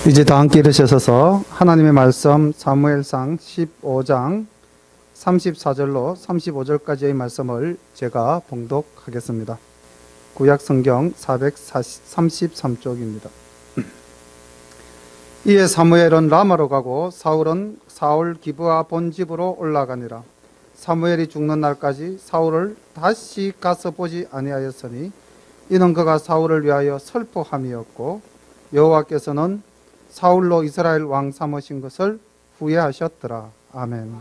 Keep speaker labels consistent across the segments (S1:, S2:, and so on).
S1: 이제 다 함께 일으셔서 하나님의 말씀 사무엘상 15장 34절로 35절까지의 말씀을 제가 봉독하겠습니다. 구약 성경 433쪽입니다. 이에 사무엘은 라마로 가고 사울 기브아 본집으로 올라가니라. 사무엘이 죽는 날까지 사울을 다시 가서 보지 아니하였으니 이는 그가 사울을 위하여 슬퍼함이었고 여호와께서는 사울로 이스라엘 왕 삼으신 것을 후회하셨더라. 아멘.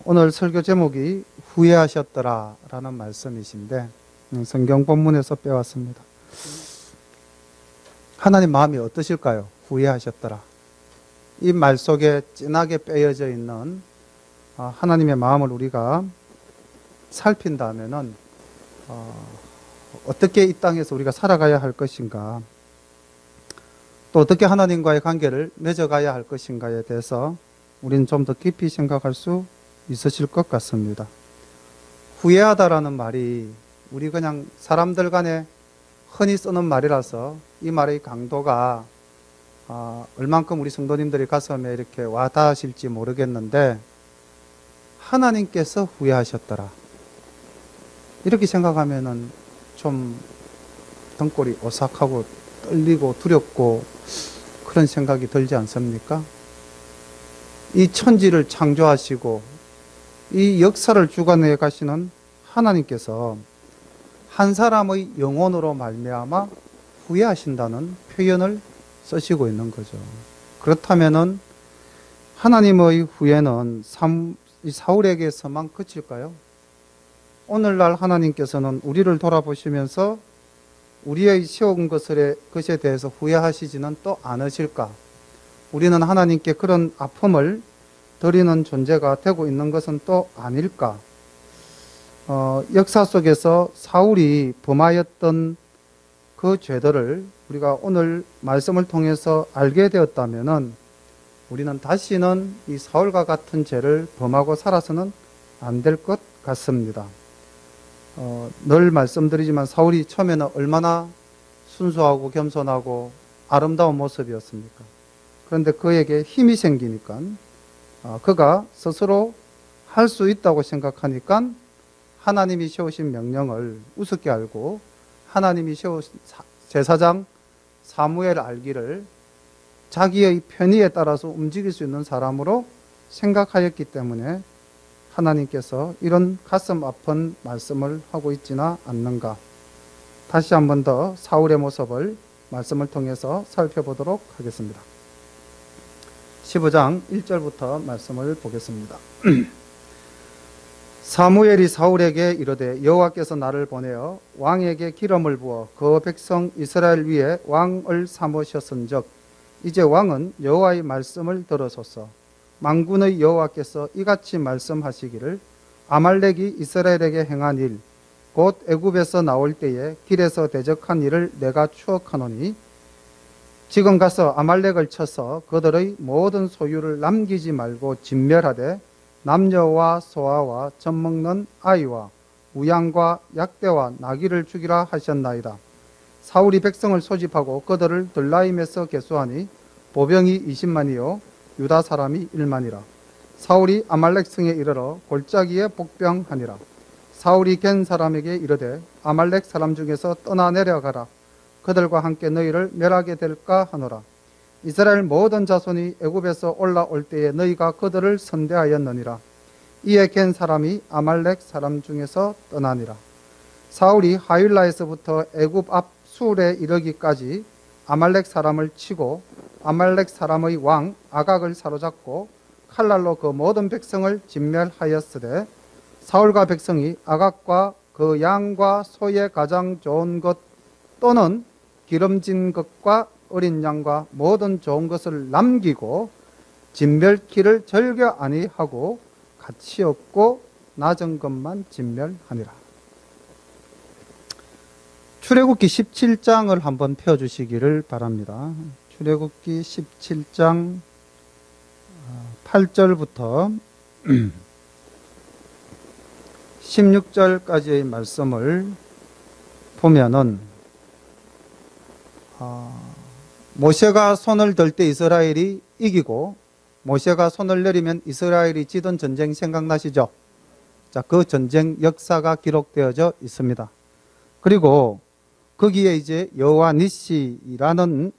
S1: 오늘 설교 제목이 후회하셨더라 라는 말씀이신데 성경 본문에서 빼왔습니다. 하나님 마음이 어떠실까요? 후회하셨더라. 이 말 속에 진하게 빼어져 있는 하나님의 마음을 우리가 살핀다면은 어떻게 이 땅에서 우리가 살아가야 할 것인가, 또 어떻게 하나님과의 관계를 맺어가야 할 것인가에 대해서 우리는 좀 더 깊이 생각할 수 있으실 것 같습니다. 후회하다라는 말이 우리 그냥 사람들 간에 흔히 쓰는 말이라서 이 말의 강도가 얼만큼 우리 성도님들의 가슴에 이렇게 와닿으실지 모르겠는데, 하나님께서 후회하셨더라 이렇게 생각하면은 좀 등골이 오싹하고 떨리고 두렵고 그런 생각이 들지 않습니까? 이 천지를 창조하시고 이 역사를 주관해 가시는 하나님께서 한 사람의 영혼으로 말미암아 후회하신다는 표현을 쓰시고 있는 거죠. 그렇다면은 하나님의 후회는 사울에게서만 그칠까요? 오늘날 하나님께서는 우리를 돌아보시면서 우리의 세운 것에 대해서 후회하시지는 또 않으실까? 우리는 하나님께 그런 아픔을 드리는 존재가 되고 있는 것은 또 아닐까? 역사 속에서 사울이 범하였던 그 죄들을 우리가 오늘 말씀을 통해서 알게 되었다면은 우리는 다시는 이 사울과 같은 죄를 범하고 살아서는 안 될 것 같습니다. 늘 말씀드리지만 사울이 처음에는 얼마나 순수하고 겸손하고 아름다운 모습이었습니까? 그런데 그에게 힘이 생기니까 그가 스스로 할 수 있다고 생각하니까 하나님이 세우신 명령을 우습게 알고 하나님이 세우신 제사장 사무엘 알기를 자기의 편의에 따라서 움직일 수 있는 사람으로 생각하였기 때문에 하나님께서 이런 가슴 아픈 말씀을 하고 있지는 않는가. 다시 한 번 더 사울의 모습을 말씀을 통해서 살펴보도록 하겠습니다. 15장 1절부터 말씀을 보겠습니다. 사무엘이 사울에게 이르되 여호와께서 나를 보내어 왕에게 기름을 부어 그 백성 이스라엘 위에 왕을 삼으셨은즉 이제 왕은 여호와의 말씀을 들으소서. 만군의 여호와께서 이같이 말씀하시기를 아말렉이 이스라엘에게 행한 일 곧 애굽에서 나올 때에 길에서 대적한 일을 내가 추억하노니 지금 가서 아말렉을 쳐서 그들의 모든 소유를 남기지 말고 진멸하되 남녀와 소아와 젖먹는 아이와 우양과 약대와 나귀를 죽이라 하셨나이다. 사울이 백성을 소집하고 그들을 들라임에서 계수하니 보병이 20만이요 유다 사람이 1만이라. 사울이 아말렉 성에 이르러 골짜기에 복병하니라. 사울이 겐 사람에게 이르되 아말렉 사람 중에서 떠나 내려가라. 그들과 함께 너희를 멸하게 될까 하노라. 이스라엘 모든 자손이 애굽에서 올라올 때에 너희가 그들을 선대하였느니라. 이에 겐 사람이 아말렉 사람 중에서 떠나니라. 사울이 하윌라에서부터 애굽 앞 술에 이르기까지 아말렉 사람을 치고 아말렉 사람의 왕 아각을 사로잡고 칼날로 그 모든 백성을 진멸하였으되 사울과 백성이 아각과 그 양과 소의 가장 좋은 것 또는 기름진 것과 어린 양과 모든 좋은 것을 남기고 진멸키를 절겨 아니하고 가치 없고 낮은 것만 진멸하니라. 출애굽기 17장을 한번 펴주시기를 바랍니다. 출애굽기 17장 8절부터 16절까지의 말씀을 보면은 모세가 손을 들 때 이스라엘이 이기고 모세가 손을 내리면 이스라엘이 지던 전쟁 생각나시죠? 자, 그 전쟁 역사가 기록되어져 있습니다. 그리고 거기에 이제 여호와 니시라는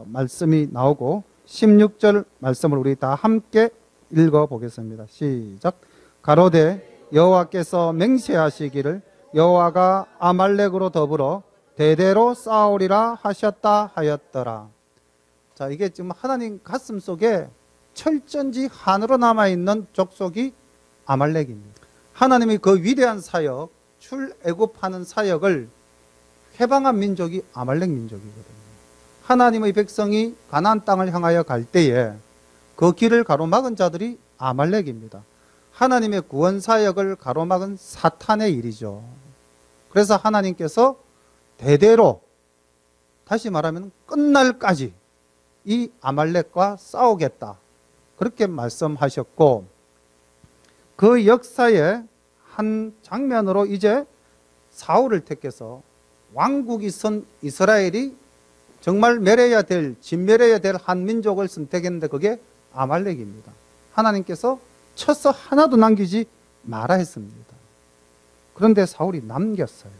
S1: 말씀이 나오고 16절 말씀을 우리 다 함께 읽어 보겠습니다. 시작. 가로되 여호와께서 맹세하시기를 여호와가 아말렉으로 더불어 대대로 싸우리라 하셨다 하였더라. 자, 이게 지금 하나님 가슴 속에 철전지 한으로 남아있는 족속이 아말렉입니다. 하나님의 그 위대한 사역, 출애굽하는 사역을 해방한 민족이 아말렉 민족이거든요. 하나님의 백성이 가나안 땅을 향하여 갈 때에 그 길을 가로막은 자들이 아말렉입니다. 하나님의 구원 사역을 가로막은 사탄의 일이죠. 그래서 하나님께서 대대로, 다시 말하면 끝날까지 이 아말렉과 싸우겠다, 그렇게 말씀하셨고, 그 역사의 한 장면으로 이제 사울을 택해서 왕국이 선 이스라엘이 정말 멸해야 될, 진멸해야 될 한 민족을 선택했는데 그게 아말렉입니다. 하나님께서 쳐서 하나도 남기지 마라 했습니다. 그런데 사울이 남겼어요.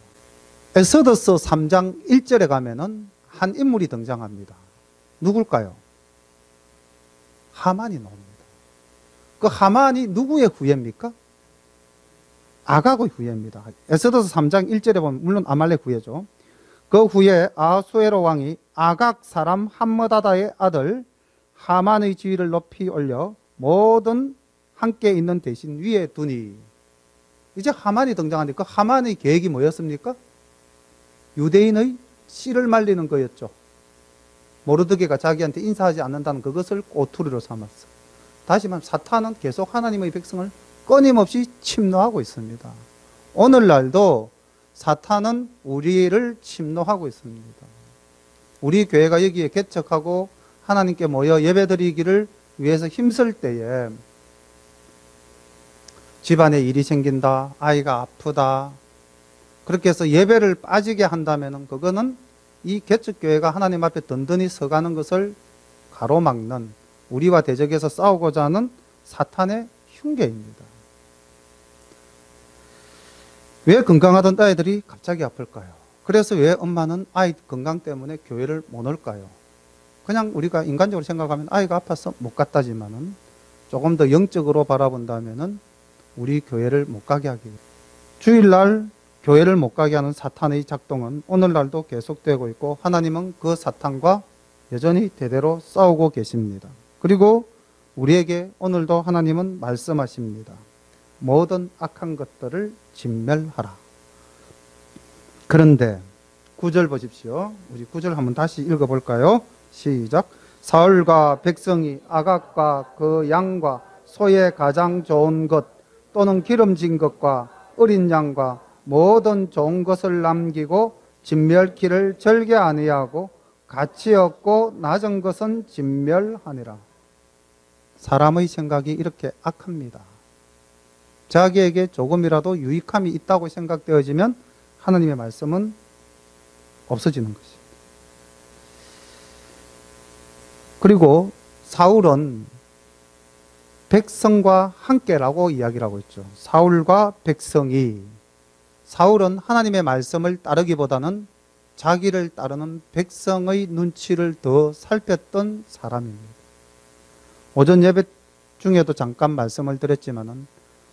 S1: 에스더서 3장 1절에 가면은 한 인물이 등장합니다. 누굴까요? 하만이 나옵니다. 그 하만이 누구의 후예입니까? 아각의 후예입니다. 에스더서 3장 1절에 보면 물론 아말렉 후예죠. 그 후에 아하수에로 왕이 아각 사람 함므다다의 아들 하만의 지위를 높이 올려 모든 함께 있는 대신 위에 두니. 이제 하만이 등장하는데 그 하만의 계획이 뭐였습니까? 유대인의 씨를 말리는 거였죠. 모르드게가 자기한테 인사하지 않는다는 그것을 꼬투리로 삼았어. 다시 말하면 사탄은 계속 하나님의 백성을 끊임없이 침노하고 있습니다. 오늘날도 사탄은 우리를 침노하고 있습니다. 우리 교회가 여기에 개척하고 하나님께 모여 예배드리기를 위해서 힘쓸 때에 집안에 일이 생긴다, 아이가 아프다, 그렇게 해서 예배를 빠지게 한다면 그거는 이 개척교회가 하나님 앞에 든든히 서가는 것을 가로막는, 우리와 대적해서 싸우고자 하는 사탄의 흉계입니다. 왜 건강하던 아이들이 갑자기 아플까요? 그래서 왜 엄마는 아이 건강 때문에 교회를 못 올까요? 그냥 우리가 인간적으로 생각하면 아이가 아파서 못 갔다지만은 조금 더 영적으로 바라본다면은 우리 교회를 못 가게 하기. 주일날 교회를 못 가게 하는 사탄의 작동은 오늘날도 계속되고 있고 하나님은 그 사탄과 여전히 대대로 싸우고 계십니다. 그리고 우리에게 오늘도 하나님은 말씀하십니다. 모든 악한 것들을 진멸하라. 그런데 9절 보십시오. 우리 9절 한번 다시 읽어볼까요? 시작. 사울과 백성이 아각과 그 양과 소의 가장 좋은 것 또는 기름진 것과 어린 양과 모든 좋은 것을 남기고 진멸키를 절개 아니하고 가치 없고 낮은 것은 진멸하니라. 사람의 생각이 이렇게 악합니다. 자기에게 조금이라도 유익함이 있다고 생각되어지면 하나님의 말씀은 없어지는 것입니다. 그리고 사울은 백성과 함께라고 이야기를 하고 있죠. 사울과 백성이, 사울은 하나님의 말씀을 따르기보다는 자기를 따르는 백성의 눈치를 더 살폈던 사람입니다. 오전 예배 중에도 잠깐 말씀을 드렸지만은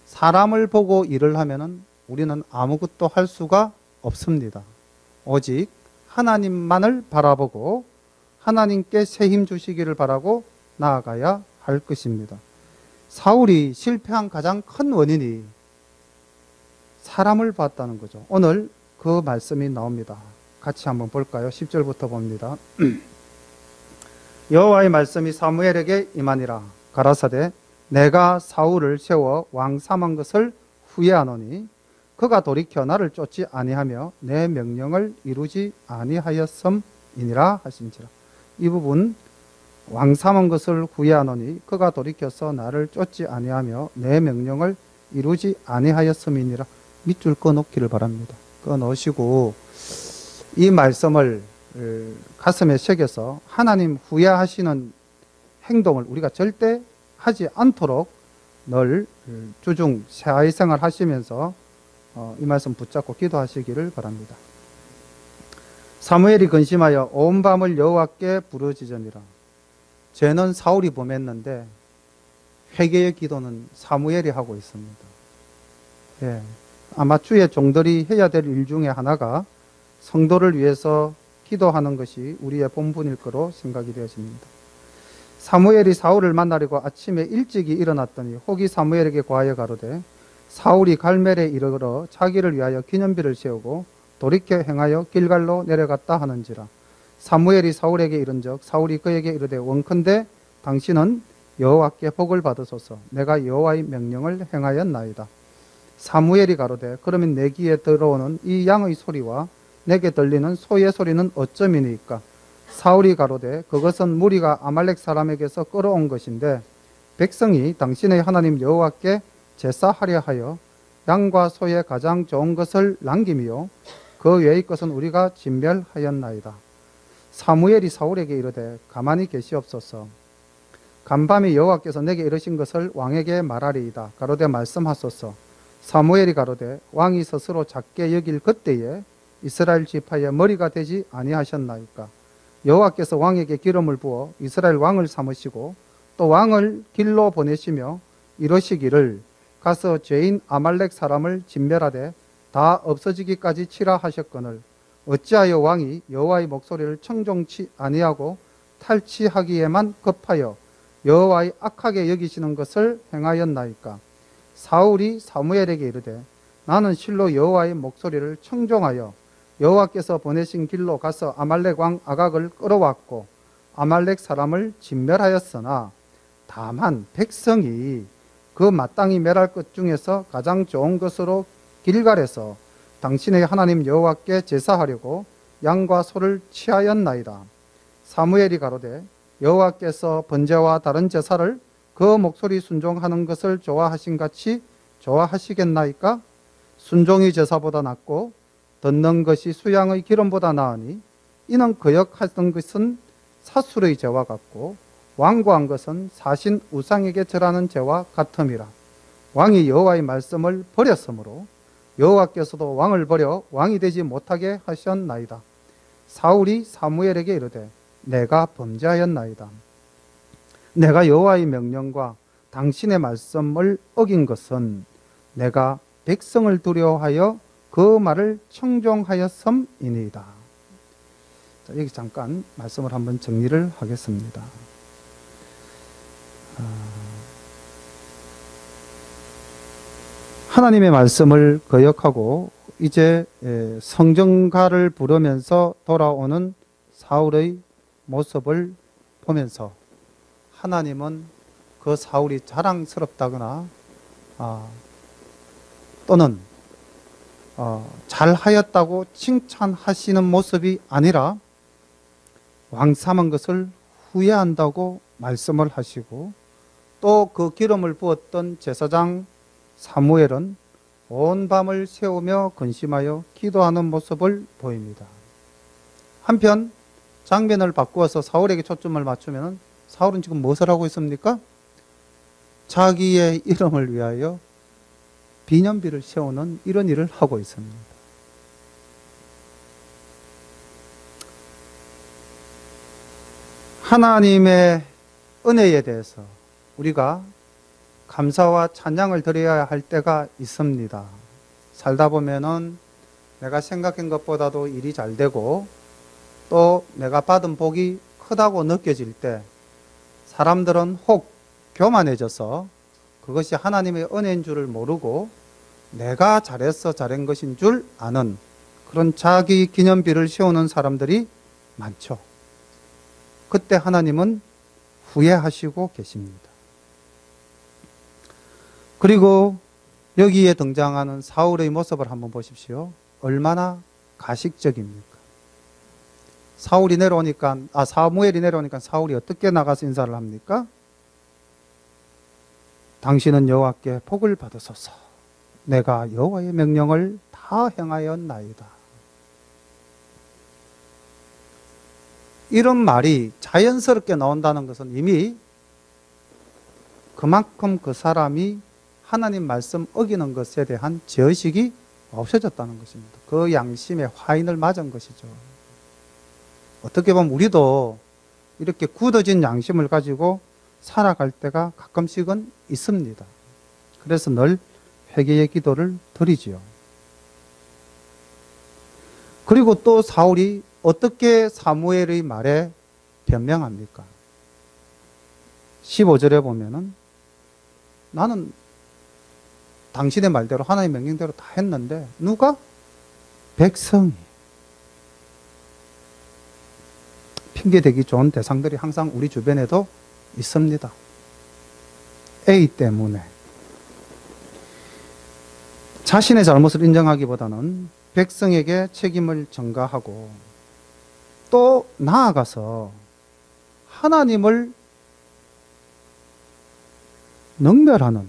S1: 사람을 보고 일을 하면은 우리는 아무것도 할 수가 없습니다. 오직 하나님만을 바라보고 하나님께 새 힘 주시기를 바라고 나아가야 할 것입니다. 사울이 실패한 가장 큰 원인이 사람을 봤다는 거죠. 오늘 그 말씀이 나옵니다. 같이 한번 볼까요? 10절부터 봅니다. 여호와의 말씀이 사무엘에게 임하니라. 가라사대 내가 사울을 세워 왕 삼은 것을 후회하노니 그가 돌이켜 나를 쫓지 아니하며 내 명령을 이루지 아니하였음이니라 하신지라. 이 부분 왕 삼은 것을 후회하노니 그가 돌이켜서 나를 쫓지 아니하며 내 명령을 이루지 아니하였음이니라. 밑줄 꺼놓기를 바랍니다. 꺼놓으시고 이 말씀을 가슴에 새겨서 하나님 후회하시는 행동을 우리가 절대 하지 않도록 늘 주중 새하의생활 하시면서 이 말씀 붙잡고 기도하시기를 바랍니다. 사무엘이 근심하여 온 밤을 여호와께 부르짖으니라. 죄는 사울이 범했는데 회개의 기도는 사무엘이 하고 있습니다. 예, 아마 주의 종들이 해야 될 일 중에 하나가 성도를 위해서 기도하는 것이 우리의 본분일 거로 생각이 되어집니다. 사무엘이 사울을 만나려고 아침에 일찍이 일어났더니 혹이 사무엘에게 고하여 가로되 사울이 갈멜에 이르러 자기를 위하여 기념비를 세우고 돌이켜 행하여 길갈로 내려갔다 하는지라. 사무엘이 사울에게 이른적 사울이 그에게 이르되 원컨대 당신은 여호와께 복을 받으소서. 내가 여호와의 명령을 행하였나이다. 사무엘이 가로되 그러면 내 귀에 들어오는 이 양의 소리와 내게 들리는 소의 소리는 어쩌미니까? 사울이 가로되 그것은 무리가 아말렉 사람에게서 끌어온 것인데 백성이 당신의 하나님 여호와께 제사하려 하여 양과 소의 가장 좋은 것을 남김이요 그 외의 것은 우리가 진멸하였나이다. 사무엘이 사울에게 이르되 가만히 계시옵소서. 간밤에 여호와께서 내게 이르신 것을 왕에게 말하리이다. 가로되 말씀하소서. 사무엘이 가로되 왕이 스스로 작게 여길 그때에 이스라엘 지파의 머리가 되지 아니하셨나이까? 여호와께서 왕에게 기름을 부어 이스라엘 왕을 삼으시고 또 왕을 길로 보내시며 이러시기를 가서 죄인 아말렉 사람을 진멸하되 다 없어지기까지 치라 하셨거늘 어찌하여 왕이 여호와의 목소리를 청종치 아니하고 탈취하기에만 급하여 여호와의 악하게 여기시는 것을 행하였나이까? 사울이 사무엘에게 이르되 나는 실로 여호와의 목소리를 청종하여 여호와께서 보내신 길로 가서 아말렉 왕 아각을 끌어왔고 아말렉 사람을 진멸하였으나 다만 백성이 그 마땅히 멸할 것 중에서 가장 좋은 것으로 길갈에서 당신의 하나님 여호와께 제사하려고 양과 소를 취하였나이다. 사무엘이 가로되 여호와께서 번제와 다른 제사를 그 목소리 순종하는 것을 좋아하신 같이 좋아하시겠나이까? 순종이 제사보다 낫고 듣는 것이 수양의 기름보다 나으니 이는 거역하던 것은 사술의 죄와 같고 완고한 것은 사신 우상에게 절하는 죄와 같음이라. 왕이 여호와의 말씀을 버렸으므로 여호와께서도 왕을 버려 왕이 되지 못하게 하셨나이다. 사울이 사무엘에게 이르되 내가 범죄하였나이다. 내가 여호와의 명령과 당신의 말씀을 어긴 것은 내가 백성을 두려워하여 그 말을 청종하였음이니이다. 자, 여기 잠깐 말씀을 한번 정리를 하겠습니다. 하나님의 말씀을 거역하고 이제 성전가를 부르면서 돌아오는 사울의 모습을 보면서 하나님은 그 사울이 자랑스럽다거나 또는 잘하였다고 칭찬하시는 모습이 아니라 왕 삼은 것을 후회한다고 말씀을 하시고 또 그 기름을 부었던 제사장 사무엘은 온 밤을 새우며 근심하여 기도하는 모습을 보입니다. 한편 장면을 바꾸어서 사울에게 초점을 맞추면 사울은 지금 무엇을 하고 있습니까? 자기의 이름을 위하여 기념비를 세우는 이런 일을 하고 있습니다. 하나님의 은혜에 대해서 우리가 감사와 찬양을 드려야 할 때가 있습니다. 살다 보면은 내가 생각한 것보다도 일이 잘 되고 또 내가 받은 복이 크다고 느껴질 때 사람들은 혹 교만해져서 그것이 하나님의 은혜인 줄을 모르고 내가 잘해서 잘한 것인 줄 아는 그런 자기 기념비를 세우는 사람들이 많죠. 그때 하나님은 후회하시고 계십니다. 그리고 여기에 등장하는 사울의 모습을 한번 보십시오. 얼마나 가식적입니까? 사무엘이 내려오니까 사울이 어떻게 나가서 인사를 합니까? 당신은 여호와께 복을 받으소서. 내가 여호와의 명령을 다 행하였나이다. 이런 말이 자연스럽게 나온다는 것은 이미 그만큼 그 사람이 하나님 말씀 어기는 것에 대한 죄의식이 없어졌다는 것입니다. 그 양심에 화인을 맞은 것이죠. 어떻게 보면 우리도 이렇게 굳어진 양심을 가지고 살아갈 때가 가끔씩은 있습니다. 그래서 늘 회개의 기도를 드리지요. 그리고 또 사울이 어떻게 사무엘의 말에 변명합니까? 15절에 보면은 나는 당신의 말대로 하나님의 명령대로 다 했는데 누가? 백성이. 핑계대기 좋은 대상들이 항상 우리 주변에도 있습니다. A 때문에. 자신의 잘못을 인정하기보다는 백성에게 책임을 전가하고 또 나아가서 하나님을 능멸하는,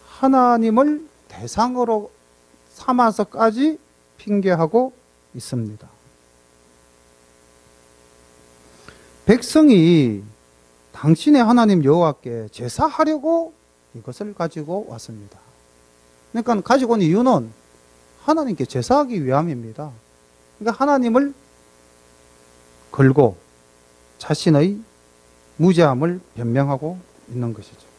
S1: 하나님을 대상으로 삼아서까지 핑계하고 있습니다. 백성이 당신의 하나님 여호와께 제사하려고 이것을 가지고 왔습니다. 그러니까 가지고 온 이유는 하나님께 제사하기 위함입니다. 그러니까 하나님을 걸고 자신의 무죄함을 변명하고 있는 것이죠.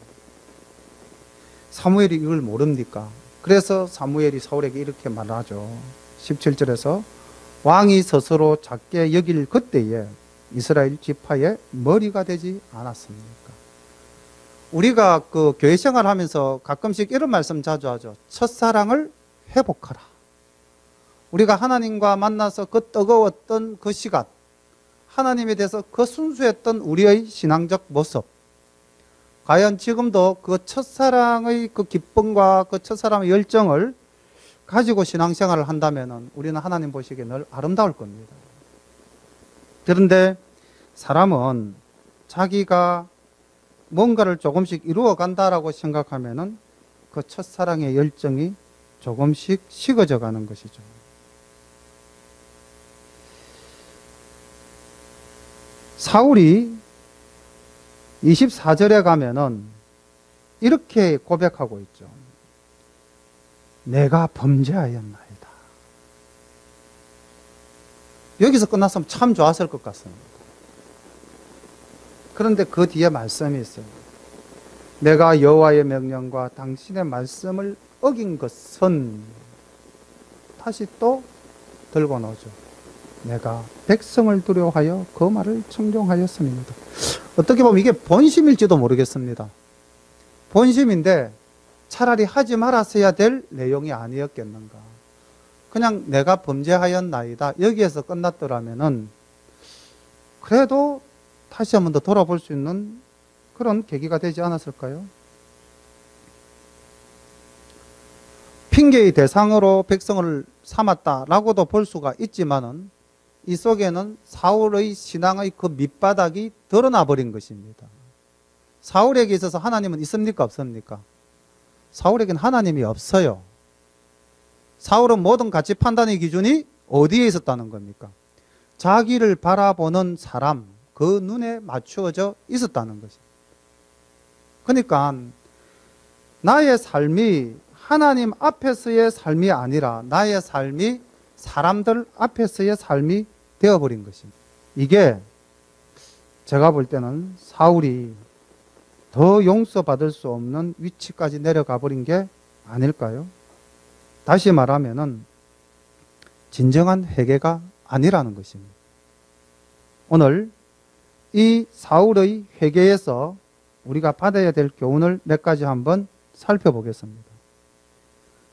S1: 사무엘이 이걸 모릅니까? 그래서 사무엘이 사울에게 이렇게 말하죠. 17절에서 왕이 스스로 작게 여길 그때에 이스라엘 지파의 머리가 되지 않았습니까? 우리가 그 교회 생활하면서 가끔씩 이런 말씀 자주 하죠. 첫사랑을 회복하라. 우리가 하나님과 만나서 그 뜨거웠던 그 시간, 하나님에 대해서 그 순수했던 우리의 신앙적 모습, 과연 지금도 그 첫사랑의 그 기쁨과 그 첫사랑의 열정을 가지고 신앙생활을 한다면 우리는 하나님 보시기에 늘 아름다울 겁니다. 그런데 사람은 자기가 뭔가를 조금씩 이루어 간다라고 생각하면 그 첫사랑의 열정이 조금씩 식어져 가는 것이죠. 사울이 24절에 가면은 이렇게 고백하고 있죠. 내가 범죄하였나이다. 여기서 끝났으면 참 좋았을 것 같습니다. 그런데 그 뒤에 말씀이 있어요. 내가 여호와의 명령과 당신의 말씀을 어긴 것은, 다시 또 들고 나오죠. 내가 백성을 두려워하여 그 말을 청종하였습니다. 어떻게 보면 이게 본심일지도 모르겠습니다. 본심인데 차라리 하지 말았어야 될 내용이 아니었겠는가. 그냥 내가 범죄하였나이다 여기에서 끝났더라면은 그래도 다시 한 번 더 돌아볼 수 있는 그런 계기가 되지 않았을까요? 핑계의 대상으로 백성을 삼았다라고도 볼 수가 있지만은 이 속에는 사울의 신앙의 그 밑바닥이 드러나 버린 것입니다. 사울에게 있어서 하나님은 있습니까? 없습니까? 사울에게는 하나님이 없어요. 사울은 모든 가치 판단의 기준이 어디에 있었다는 겁니까? 자기를 바라보는 사람, 그 눈에 맞추어져 있었다는 것입니다. 그러니까 나의 삶이 하나님 앞에서의 삶이 아니라 나의 삶이 사람들 앞에서의 삶이 되어버린 것입니다. 이게 제가 볼 때는 사울이 더 용서받을 수 없는 위치까지 내려가 버린 게 아닐까요? 다시 말하면은 진정한 회개가 아니라는 것입니다. 오늘 이 사울의 회개에서 우리가 받아야 될 교훈을 몇 가지 한번 살펴보겠습니다.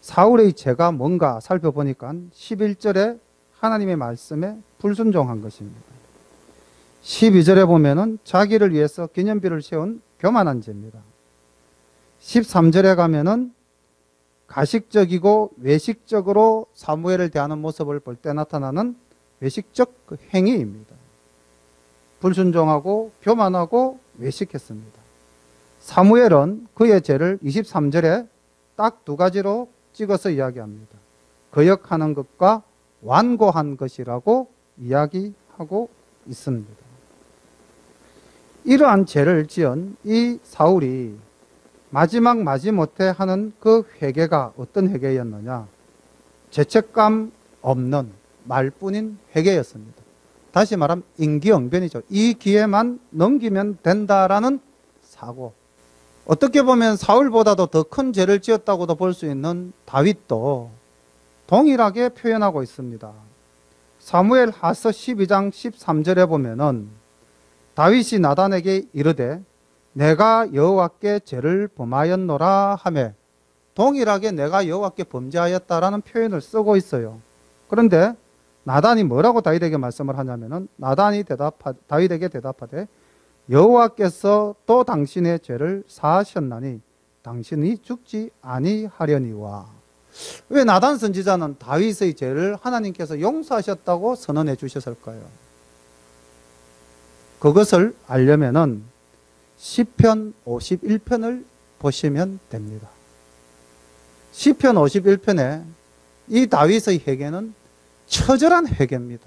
S1: 사울의 죄가 뭔가 살펴보니까 11절에 하나님의 말씀에 불순종한 것입니다. 12절에 보면은 자기를 위해서 기념비를 세운 교만한 죄입니다. 13절에 가면은 가식적이고 외식적으로 사무엘을 대하는 모습을 볼 때 나타나는 외식적 행위입니다. 불순종하고 교만하고 외식했습니다. 사무엘은 그의 죄를 23절에 딱 두 가지로 찍어서 이야기합니다. 거역하는 것과 완고한 것이라고 이야기하고 있습니다. 이러한 죄를 지은 이 사울이 마지막 마지못해 하는 그 회개가 어떤 회개였느냐? 죄책감 없는 말뿐인 회개였습니다. 다시 말하면 임기응변이죠. 이 기회만 넘기면 된다라는 사고. 어떻게 보면 사울보다도 더 큰 죄를 지었다고도 볼 수 있는 다윗도 동일하게 표현하고 있습니다. 사무엘 하서 12장 13절에 보면은 다윗이 나단에게 이르되 내가 여호와께 죄를 범하였노라 하매 동일하게 내가 여호와께 범죄하였다라는 표현을 쓰고 있어요. 그런데 나단이 뭐라고 다윗에게 말씀을 하냐면은 나단이 다윗에게 대답하되 여호와께서 또 당신의 죄를 사하셨나니 당신이 죽지 아니하려니와. 왜 나단 선지자는 다윗의 죄를 하나님께서 용서하셨다고 선언해 주셨을까요? 그것을 알려면은 시편 51편을 보시면 됩니다. 시편 51편에 이 다윗의 회개는 처절한 회개입니다.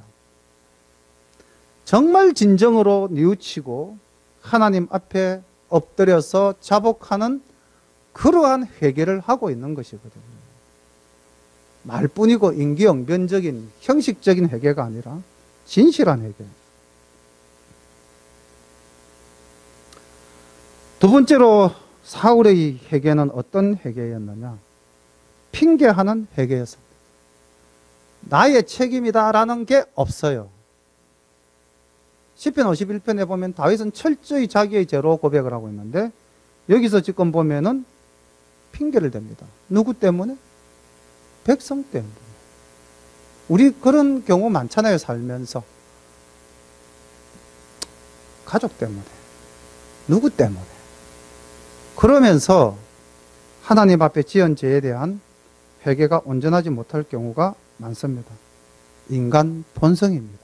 S1: 정말 진정으로 뉘우치고 하나님 앞에 엎드려서 자복하는 그러한 회개를 하고 있는 것이거든요. 말뿐이고 임기응변적인 형식적인 회개가 아니라 진실한 회개. 두 번째로 사울의 회개는 어떤 회개였느냐? 핑계하는 회개였습니다. 나의 책임이다라는 게 없어요. 시편 51편에 보면 다윗은 철저히 자기의 죄로 고백을 하고 있는데 여기서 지금 보면은 핑계를 댑니다. 누구 때문에? 백성 때문에. 우리 그런 경우 많잖아요, 살면서. 가족 때문에. 누구 때문에. 그러면서 하나님 앞에 지은 죄에 대한 회개가 온전하지 못할 경우가 많습니다. 인간 본성입니다.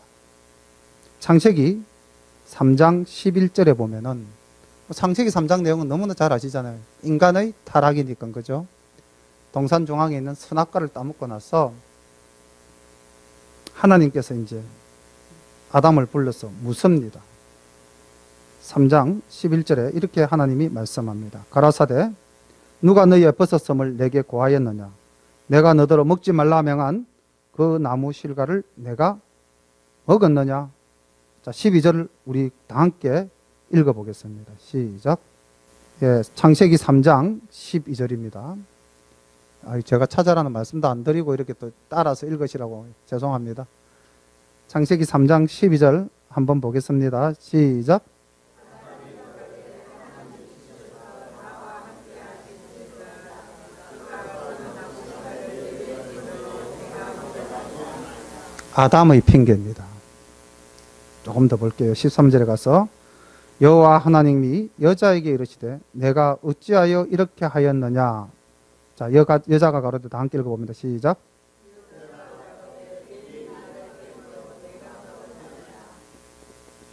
S1: 창세기 3장 11절에 보면은 창세기 3장 내용은 너무나 잘 아시잖아요. 인간의 타락이니까, 그죠? 동산 중앙에 있는 선악과를 따먹고 나서 하나님께서 이제 아담을 불러서 묻습니다. 3장 11절에 이렇게 하나님이 말씀합니다. 가라사대 누가 너희의 벗었음을 내게 고하였느냐? 내가 너더러 먹지 말라 명한 그 나무 실과를 내가 먹었느냐? 자, 12절을 우리 다 함께 읽어보겠습니다. 시작. 예, 창세기 3장 12절입니다. 제가 찾아라는 말씀도 안 드리고 이렇게 또 따라서 읽으시라고 죄송합니다. 창세기 3장 12절 한번 보겠습니다. 시작. 아담의 핑계입니다. 조금 더 볼게요. 13절에 가서 여호와 하나님이 여자에게 이르시되 내가 어찌하여 이렇게 하였느냐. 자, 여자가 가로되 다 함께 읽어봅니다. 시작.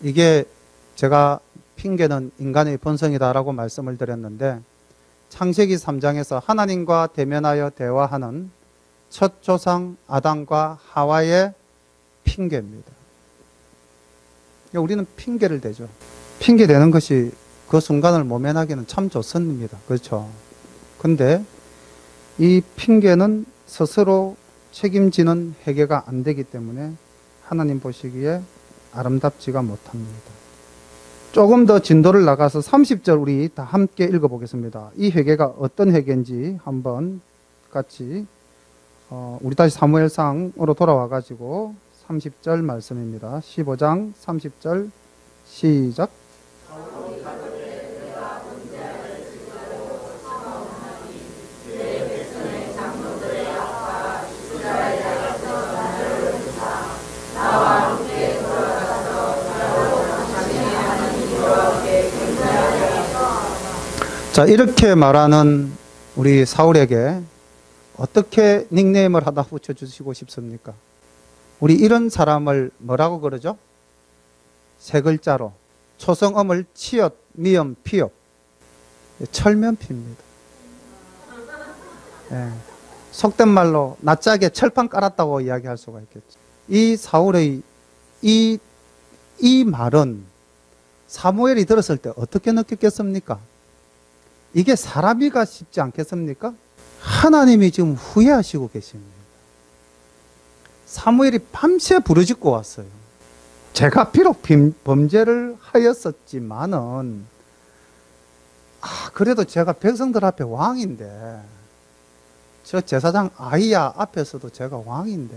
S1: 이게 제가 핑계는 인간의 본성이다라고 말씀을 드렸는데 창세기 3장에서 하나님과 대면하여 대화하는 첫 조상 아담과 하와의 핑계입니다. 우리는 핑계를 대죠. 핑계 대는 것이 그 순간을 모면하기는 참 좋습니다. 그렇죠? 근데 이 핑계는 스스로 책임지는 회개가 안 되기 때문에 하나님 보시기에 아름답지가 못합니다. 조금 더 진도를 나가서 30절 우리 다 함께 읽어보겠습니다. 이 회개가 어떤 회개인지 한번 같이 우리 다시 사무엘상으로 돌아와가지고 30절 말씀입니다. 15장 30절 시작. 자, 이렇게 말하는 우리 사울에게 어떻게 닉네임을 하나 붙여주시고 싶습니까? 우리 이런 사람을 뭐라고 그러죠? 세 글자로 초성음을 치읓, 미음, 피읍. 철면피입니다. 예. 속된 말로 낯짝에 철판 깔았다고 이야기할 수가 있겠죠. 이 사울의 이 이 말은 사무엘이 들었을 때 어떻게 느꼈겠습니까? 이게 사람이가 쉽지 않겠습니까? 하나님이 지금 후회하시고 계십니다. 사무엘이 밤새 부르짖고 왔어요. 제가 비록 범죄를 하였었지만은 그래도 제가 백성들 앞에 왕인데, 저 제사장 아히야 앞에서도 제가 왕인데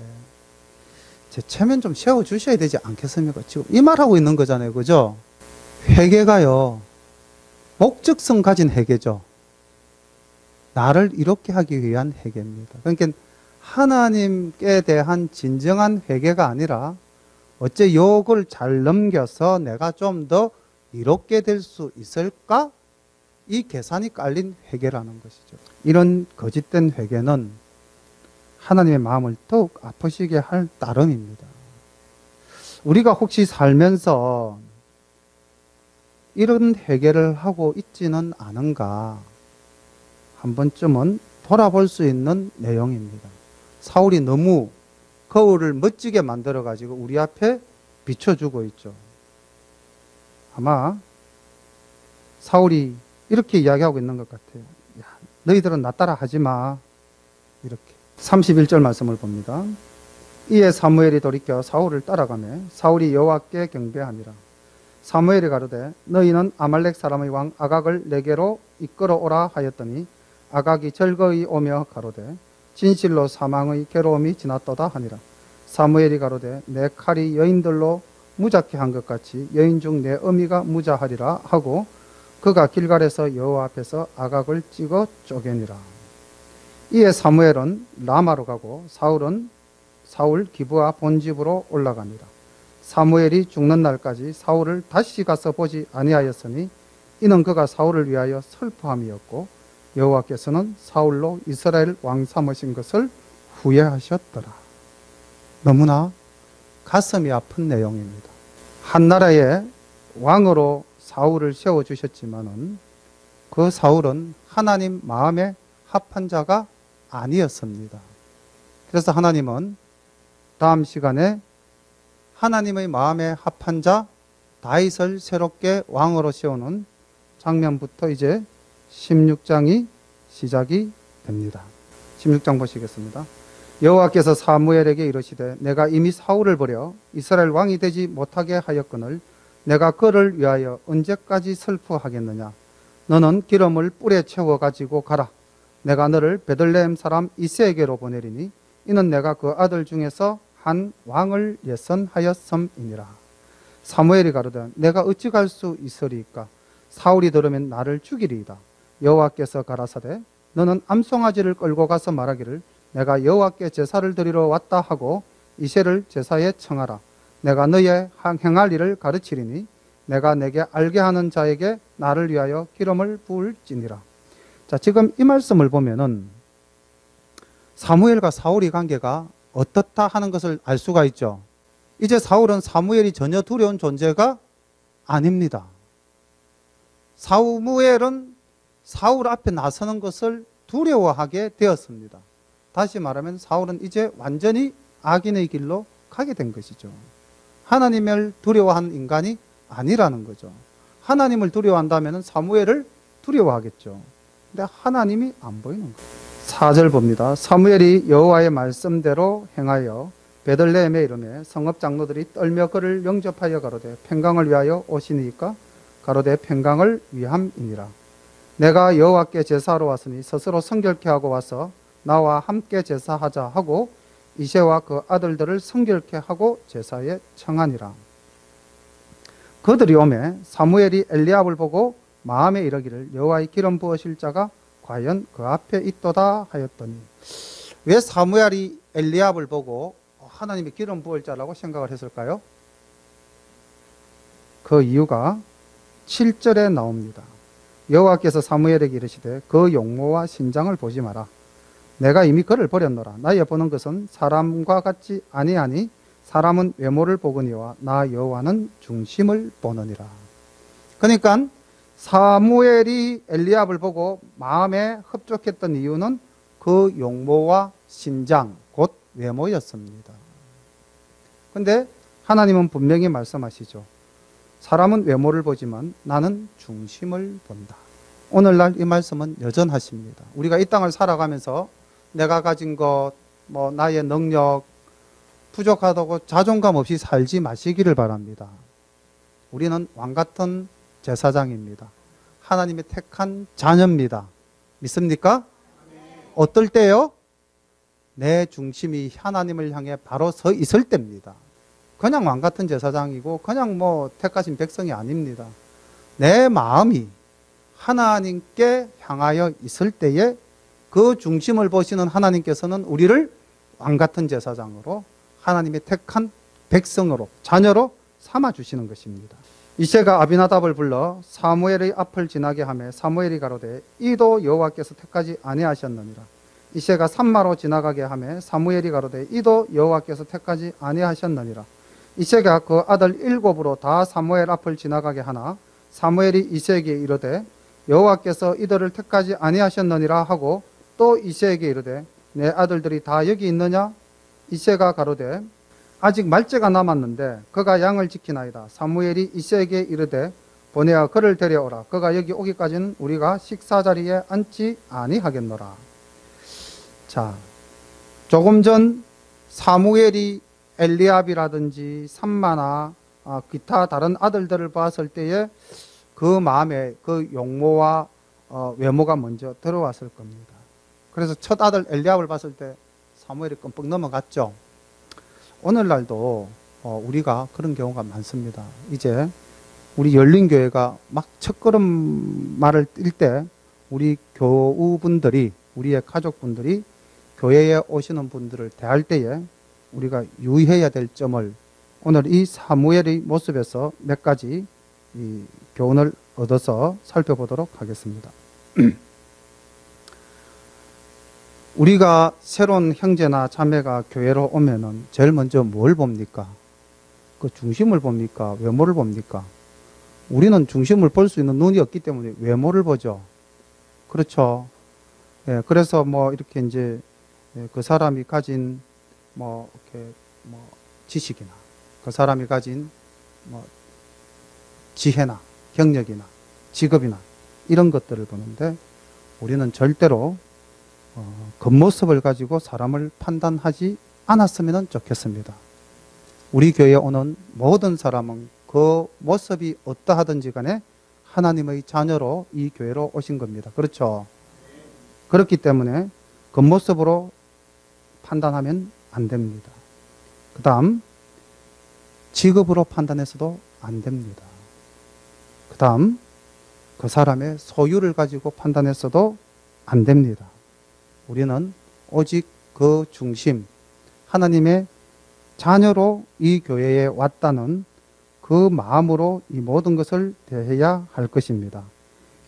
S1: 제 체면 좀 세워주셔야 되지 않겠습니까? 지금 이 말하고 있는 거잖아요. 그죠? 회개가요, 목적성 가진 회개죠. 나를 이렇게 하기 위한 회개입니다. 그러니까 하나님께 대한 진정한 회개가 아니라 어째 욕을 잘 넘겨서 내가 좀 더 이롭게 될 수 있을까? 이 계산이 깔린 회개라는 것이죠. 이런 거짓된 회개는 하나님의 마음을 더욱 아프시게 할 따름입니다. 우리가 혹시 살면서 이런 회개를 하고 있지는 않은가 한 번쯤은 돌아볼 수 있는 내용입니다. 사울이 너무 거울을 멋지게 만들어 가지고 우리 앞에 비춰주고 있죠. 아마 사울이 이렇게 이야기하고 있는 것 같아요. 야, 너희들은 나 따라 하지 마. 이렇게 31절 말씀을 봅니다. 이에 사무엘이 돌이켜 사울을 따라가매 사울이 여호와께 경배하니라. 사무엘이 가로되 너희는 아말렉 사람의 왕 아각을 내게로 이끌어 오라 하였더니 아각이 절거히 오며 가로되 진실로 사망의 괴로움이 지났도다 하니라. 사무엘이 가로되 내 칼이 여인들로 무자케 한 것 같이 여인 중 내 어미가 무자하리라 하고 그가 길갈에서 여호와 앞에서 아각을 찍어 쪼개니라. 이에 사무엘은 라마로 가고 사울 기브아 본집으로 올라가니라. 사무엘이 죽는 날까지 사울을 다시 가서 보지 아니하였으니 이는 그가 사울을 위하여 슬퍼함이었고 여호와께서는 사울로 이스라엘 왕 삼으신 것을 후회하셨더라. 너무나 가슴이 아픈 내용입니다. 한 나라의 왕으로 사울을 세워주셨지만은 그 사울은 하나님 마음에 합한 자가 아니었습니다. 그래서 하나님은 다음 시간에 하나님의 마음에 합한 자 다윗을 새롭게 왕으로 세우는 장면부터 이제 16장이 시작이 됩니다. 16장 보시겠습니다. 여호와께서 사무엘에게 이르시되 내가 이미 사울을 버려 이스라엘 왕이 되지 못하게 하였거늘 내가 그를 위하여 언제까지 슬퍼하겠느냐. 너는 기름을 뿔에 채워 가지고 가라. 내가 너를 베들레헴 사람 이새에게로 보내리니 이는 내가 그 아들 중에서 한 왕을 예선하였음이니라. 사무엘이 가로되 내가 어찌 갈 수 있으리이까. 사울이 들으면 나를 죽이리이다. 여호와께서 가라사대 너는 암송아지를 끌고 가서 말하기를 내가 여호와께 제사를 드리러 왔다 하고 이새를 제사에 청하라. 내가 너의 행할 일을 가르치리니 내가 내게 알게 하는 자에게 나를 위하여 기름을 부을지니라. 자, 지금 이 말씀을 보면은 사무엘과 사울의 관계가 어떻다 하는 것을 알 수가 있죠. 이제 사울은 사무엘이 전혀 두려운 존재가 아닙니다. 사무엘은 사울 앞에 나서는 것을 두려워하게 되었습니다. 다시 말하면 사울은 이제 완전히 악인의 길로 가게 된 것이죠. 하나님을 두려워하는 인간이 아니라는 거죠. 하나님을 두려워한다면 사무엘을 두려워하겠죠. 근데 하나님이 안 보이는 거예요. 4절 봅니다. 사무엘이 여호와의 말씀대로 행하여 베들레헴에 이르매 성읍 장로들이 떨며 그를 영접하여 가로되 평강을 위하여 오시니까 가로되 평강을 위함이니라. 내가 여호와께 제사하러 왔으니 스스로 성결케 하고 와서 나와 함께 제사하자 하고 이새와 그 아들들을 성결케 하고 제사에 청하니라. 그들이 오매 사무엘이 엘리압을 보고 마음에 이르기를 여호와의 기름 부으실 자가 과연 그 앞에 있도다 하였더니, 왜 사무엘이 엘리압을 보고 하나님의 기름 부을 자라고 생각을 했을까요? 그 이유가 7절에 나옵니다. 여호와께서 사무엘에게 이르시되 그 용모와 신장을 보지 마라. 내가 이미 그를 버렸노라. 나의 보는 것은 사람과 같지 아니하니 사람은 외모를 보거니와 나 여호와는 중심을 보느니라. 그러니까 사무엘이 엘리압을 보고 마음에 흡족했던 이유는 그 용모와 신장, 곧 외모였습니다. 그런데 하나님은 분명히 말씀하시죠. 사람은 외모를 보지만 나는 중심을 본다. 오늘날 이 말씀은 여전하십니다. 우리가 이 땅을 살아가면서 내가 가진 것, 나의 능력, 부족하다고 자존감 없이 살지 마시기를 바랍니다. 우리는 왕같은 제사장입니다. 하나님의 택한 자녀입니다. 믿습니까? 어떨 때요? 내 중심이 하나님을 향해 바로 서 있을 때입니다. 그냥 왕같은 제사장이고 그냥 택하신 백성이 아닙니다. 내 마음이 하나님께 향하여 있을 때에 그 중심을 보시는 하나님께서는 우리를 왕같은 제사장으로 하나님의 택한 백성으로 자녀로 삼아주시는 것입니다. 이새가 아비나답을 불러 사무엘의 앞을 지나게 하며 사무엘이 가로되 이도 여호와께서 택하지 아니하셨느니라. 이새가 산마로 지나가게 하며 사무엘이 가로되 이도 여호와께서 택하지 아니하셨느니라. 이새가 그 아들 7으로 다 사무엘 앞을 지나가게 하나 사무엘이 이새에게 이르되 여호와께서 이들을 택하지 아니하셨느니라 하고 또 이새에게 이르되 내 아들들이 다 여기 있느냐? 이새가 가로되 아직 말째가 남았는데 그가 양을 지키나이다. 사무엘이 이새에게 이르되 보내어 그를 데려오라. 그가 여기 오기까지는 우리가 식사 자리에 앉지 아니하겠노라. 자, 조금 전 사무엘이 엘리압이라든지 삼마나 기타 다른 아들들을 봤을 때에 그 마음에 그 용모와 외모가 먼저 들어왔을 겁니다. 그래서 첫 아들 엘리압을 봤을 때 사무엘이 끔뻑 넘어갔죠. 오늘날도 우리가 그런 경우가 많습니다. 이제 우리 열린교회가 막 첫걸음말을 뛸 때 우리 교우분들이, 우리의 가족분들이 교회에 오시는 분들을 대할 때에 우리가 유의해야 될 점을 오늘 이 사무엘의 모습에서 몇 가지 이 교훈을 얻어서 살펴보도록 하겠습니다. 우리가 새로운 형제나 자매가 교회로 오면은 제일 먼저 뭘 봅니까? 그 중심을 봅니까? 외모를 봅니까? 우리는 중심을 볼 수 있는 눈이 없기 때문에 외모를 보죠. 그렇죠. 예, 그래서 이렇게 이제 그 사람이 가진 이렇게 지식이나 그 사람이 가진 지혜나 경력이나 직업이나 이런 것들을 보는데 우리는 절대로 겉모습을 가지고 사람을 판단하지 않았으면 좋겠습니다. 우리 교회에 오는 모든 사람은 그 모습이 어떠하든지 간에 하나님의 자녀로 이 교회로 오신 겁니다. 그렇죠? 그렇기 때문에 겉모습으로 판단하면 안 됩니다. 그 다음 직업으로 판단해서도 안 됩니다. 그 다음 그 사람의 소유를 가지고 판단해서도 안 됩니다. 우리는 오직 그 중심, 하나님의 자녀로 이 교회에 왔다는 그 마음으로 이 모든 것을 대해야 할 것입니다.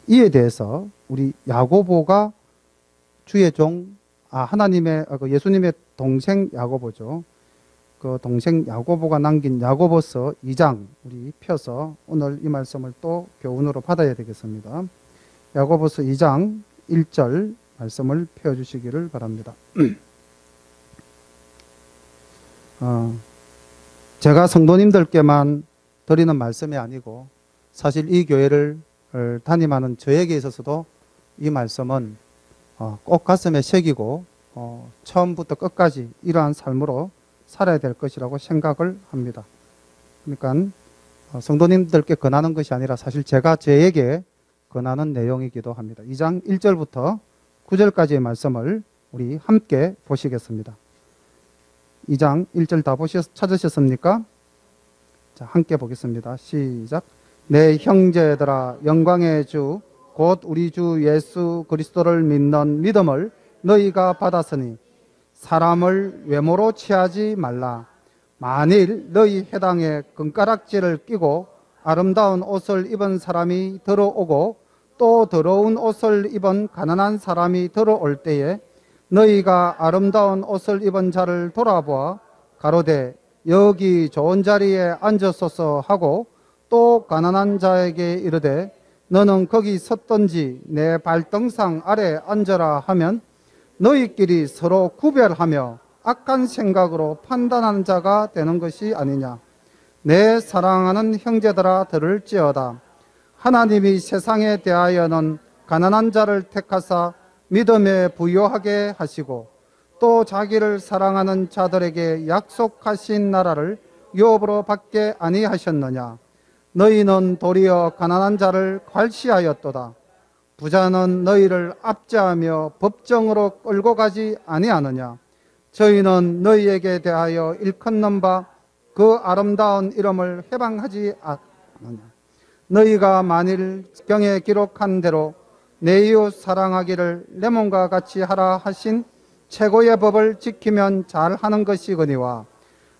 S1: 이에 대해서 우리 야고보가 주의 종, 예수님의 동생 야고보죠. 그 동생 야고보가 남긴 야고보서 2장 우리 펴서 오늘 이 말씀을 또 교훈으로 받아야 되겠습니다. 야고보서 2장 1절 말씀을 펴주시기를 바랍니다. 제가 성도님들께만 드리는 말씀이 아니고 사실 이 교회를 담임하는 저에게 있어서도 이 말씀은 꼭 가슴에 새기고 처음부터 끝까지 이러한 삶으로 살아야 될 것이라고 생각을 합니다. 그러니까 성도님들께 권하는 것이 아니라 사실 제가 저에게 권하는 내용이기도 합니다. 2장 1절부터 9절까지의 말씀을 우리 함께 보시겠습니다. 2장 1절 다 찾으셨습니까? 자, 함께 보겠습니다. 시작. 내 형제들아, 영광의 주 곧 우리 주 예수 그리스도를 믿는 믿음을 너희가 받았으니 사람을 외모로 취하지 말라. 만일 너희 회당에 금가락지를 끼고 아름다운 옷을 입은 사람이 들어오고 또 더러운 옷을 입은 가난한 사람이 들어올 때에 너희가 아름다운 옷을 입은 자를 돌아보아 가로되 여기 좋은 자리에 앉으소서 하고 또 가난한 자에게 이르되 너는 거기 섰던지 내 발등상 아래 앉으라 하면 너희끼리 서로 구별하며 악한 생각으로 판단하는 자가 되는 것이 아니냐. 내 사랑하는 형제들아 들을지어다. 하나님이 세상에 대하여는 가난한 자를 택하사 믿음에 부요하게 하시고 또 자기를 사랑하는 자들에게 약속하신 나라를 유업으로 받게 아니하셨느냐. 너희는 도리어 가난한 자를 괄시하였도다. 부자는 너희를 압제하며 법정으로 끌고 가지 아니하느냐. 저희는 너희에게 대하여 일컫는 바 그 아름다운 이름을 해방하지 않느냐. 너희가 만일 경에 기록한 대로 내 이웃 사랑하기를 내 몸과 같이 하라 하신 최고의 법을 지키면 잘하는 것이거니와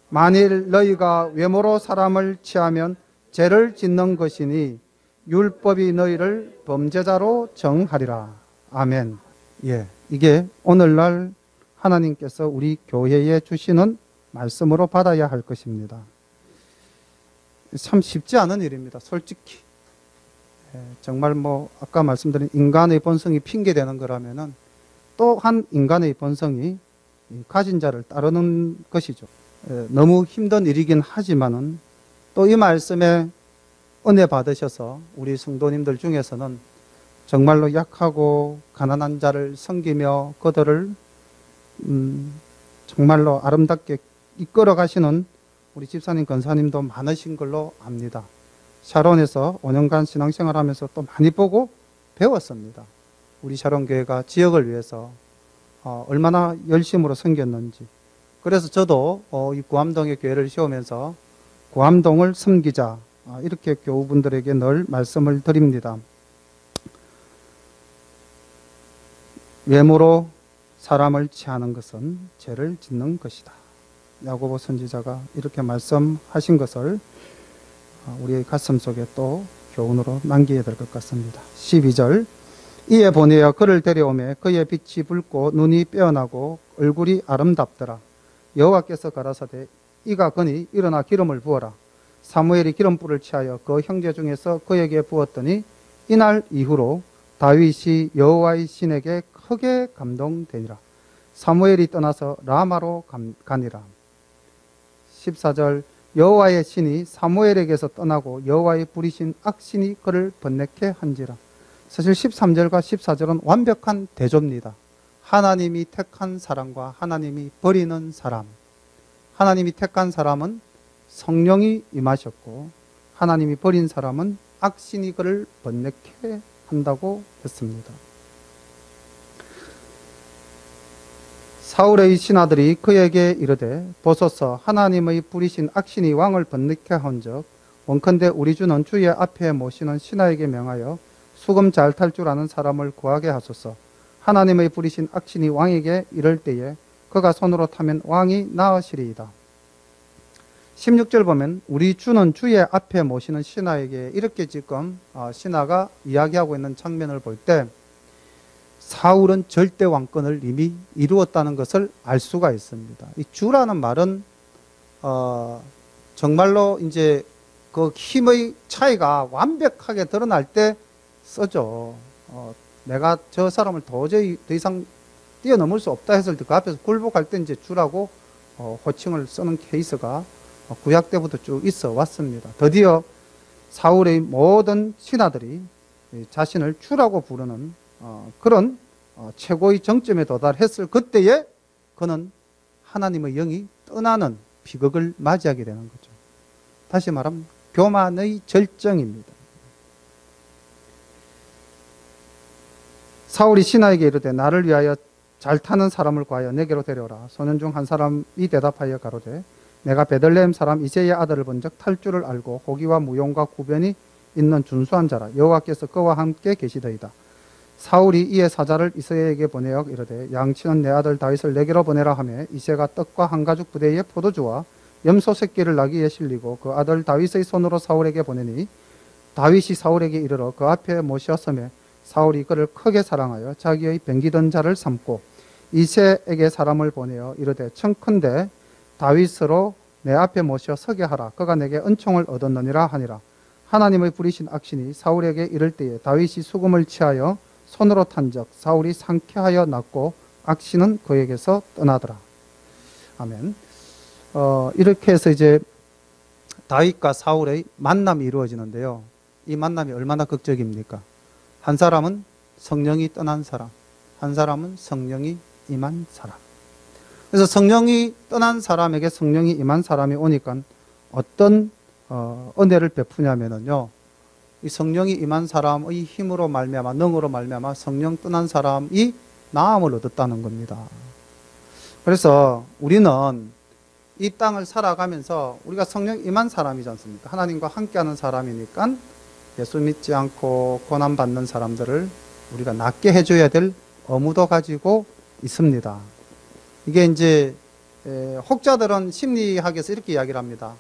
S1: 만일 너희가 외모로 사람을 취하면 죄를 짓는 것이니 율법이 너희를 범죄자로 정하리라. 아멘. 예, 이게 오늘날 하나님께서 우리 교회에 주시는 말씀으로 받아야 할 것입니다. 참 쉽지 않은 일입니다. 솔직히. 정말 아까 말씀드린 인간의 본성이 핑계되는 거라면은 또한 인간의 본성이 가진 자를 따르는 것이죠. 너무 힘든 일이긴 하지만은 또 이 말씀에 은혜 받으셔서 우리 성도님들 중에서는 정말로 약하고 가난한 자를 섬기며 그들을 정말로 아름답게 이끌어 가시는 우리 집사님, 권사님도 많으신 걸로 압니다. 샤론에서 5년간 신앙생활 하면서 또 많이 보고 배웠습니다. 우리 샤론교회가 지역을 위해서 얼마나 열심으로 섬겼는지. 그래서 저도 이 구암동에 교회를 세우면서 구암동을 섬기자, 이렇게 교우분들에게 늘 말씀을 드립니다. 외모로 사람을 취하는 것은 죄를 짓는 것이다. 야고보 선지자가 이렇게 말씀하신 것을 우리의 가슴 속에 또 교훈으로 남겨야 될 것 같습니다. 12절 이에 보내어 그를 데려오매 그의 빛이 붉고 눈이 빼어나고 얼굴이 아름답더라. 여호와께서 가라사대 이가 거니 일어나 기름을 부어라. 사무엘이 기름불을 취하여 그 형제 중에서 그에게 부었더니 이날 이후로 다윗이 여호와의 신에게 크게 감동되니라. 사무엘이 떠나서 라마로 가니라. 14절 여호와의 신이 사무엘에게서 떠나고 여호와의 부리신 악신이 그를 번뇌케 한지라. 사실 13절과 14절은 완벽한 대조입니다. 하나님이 택한 사람과 하나님이 버리는 사람. 하나님이 택한 사람은 성령이 임하셨고 하나님이 버린 사람은 악신이 그를 번뇌케 한다고 했습니다. 사울의 신하들이 그에게 이르되 보소서 하나님의 부리신 악신이 왕을 번뇌케 한즉 원컨대 우리 주는 주의 앞에 모시는 신하에게 명하여 수금 잘 탈 줄 아는 사람을 구하게 하소서. 하나님의 부리신 악신이 왕에게 이를 때에 그가 손으로 타면 왕이 나으시리이다. 16절 보면 우리 주는 주의 앞에 모시는 신하에게 이렇게 지금 신하가 이야기하고 있는 장면을 볼 때 사울은 절대 왕권을 이미 이루었다는 것을 알 수가 있습니다. 이 주라는 말은 정말로 이제 그 힘의 차이가 완벽하게 드러날 때 쓰죠. 내가 저 사람을 도저히 더 이상 뛰어넘을 수 없다 했을 때 그 앞에서 굴복할 때 이제 주라고 호칭을 쓰는 케이스가 구약 때부터 쭉 있어 왔습니다. 드디어 사울의 모든 신하들이 자신을 주라고 부르는 그런 최고의 정점에 도달했을 그때에 그는 하나님의 영이 떠나는 비극을 맞이하게 되는 거죠. 다시 말하면 교만의 절정입니다. 사울이 신하에게 이르되 나를 위하여 잘 타는 사람을 구하여 내게로 데려오라. 소년 중 한 사람이 대답하여 가로되 내가 베들레헴 사람 이새의 아들을 본즉 탈 줄을 알고 호기와 무용과 구변이 있는 준수한 자라. 여호와께서 그와 함께 계시더이다. 사울이 이에 사자를 이새에게 보내어 이르되 양치는 내 아들 다윗을 내게로 보내라 하며 이새가 떡과 한 가죽 부대에 포도주와 염소 새끼를 나귀에 실리고 그 아들 다윗의 손으로 사울에게 보내니 다윗이 사울에게 이르러 그 앞에 모셨으며 사울이 그를 크게 사랑하여 자기의 병기던 자를 삼고 이새에게 사람을 보내어 이르되 청컨대 다윗으로 내 앞에 모셔 서게 하라. 그가 내게 은총을 얻었느니라 하니라. 하나님의 부리신 악신이 사울에게 이를 때에 다윗이 수금을 취하여 손으로 탄적 사울이 상쾌하여 낫고 악신은 그에게서 떠나더라. 아멘. 이렇게 해서 이제 다윗과 사울의 만남이 이루어지는데요. 이 만남이 얼마나 극적입니까? 한 사람은 성령이 떠난 사람, 한 사람은 성령이 임한 사람. 그래서 성령이 떠난 사람에게 성령이 임한 사람이 오니까 어떤 은혜를 베푸냐면요. 이 성령이 임한 사람의 힘으로 말미암아, 능으로 말미암아 성령 떠난 사람이 나음을 얻었다는 겁니다. 그래서 우리는 이 땅을 살아가면서 우리가 성령 임한 사람이지 않습니까? 하나님과 함께하는 사람이니까 예수 믿지 않고 고난받는 사람들을 우리가 낫게 해줘야 될 의무도 가지고 있습니다. 이게 이제 혹자들은 심리학에서 이렇게 이야기를 합니다.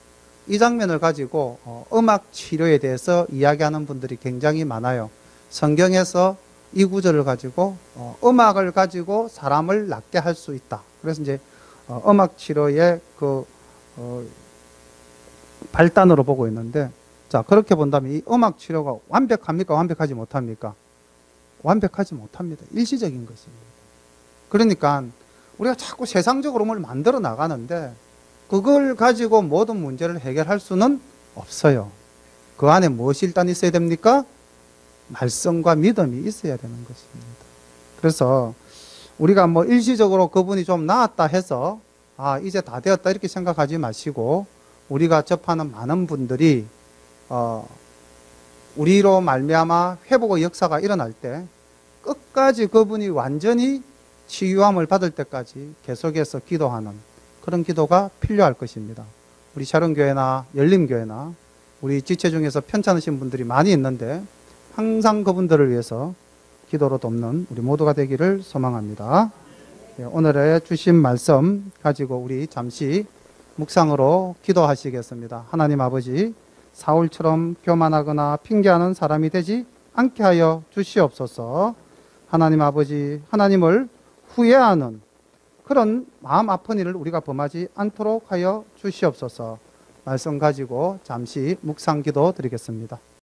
S1: 이 장면을 가지고 음악 치료에 대해서 이야기하는 분들이 굉장히 많아요. 성경에서 이 구절을 가지고 음악을 가지고 사람을 낫게 할 수 있다. 그래서 이제 음악 치료의 그 발단으로 보고 있는데, 자, 그렇게 본다면 이 음악 치료가 완벽합니까? 완벽하지 못합니까? 완벽하지 못합니다. 일시적인 것입니다. 그러니까 우리가 자꾸 세상적으로 뭘 만들어 나가는데 그걸 가지고 모든 문제를 해결할 수는 없어요. 그 안에 무엇이 일단 있어야 됩니까? 말씀과 믿음이 있어야 되는 것입니다. 그래서 우리가 뭐 일시적으로 그분이 좀 나았다 해서 이제 다 되었다 이렇게 생각하지 마시고, 우리가 접하는 많은 분들이 우리로 말미암아 회복의 역사가 일어날 때 끝까지 그분이 완전히 치유함을 받을 때까지 계속해서 기도하는 그런 기도가 필요할 것입니다. 우리 sharon교회나 열림교회나 우리 지체 중에서 편찮으신 분들이 많이 있는데 항상 그분들을 위해서 기도로 돕는 우리 모두가 되기를 소망합니다. 오늘의 주신 말씀 가지고 우리 잠시 묵상으로 기도하시겠습니다. 하나님 아버지, 사울처럼 교만하거나 핑계하는 사람이 되지 않게 하여 주시옵소서. 하나님 아버지, 하나님을 후회하는 그런 마음 아픈 일을 우리가 범하지 않도록 하여 주시옵소서. 말씀 가지고 잠시 묵상 기도 드리겠습니다.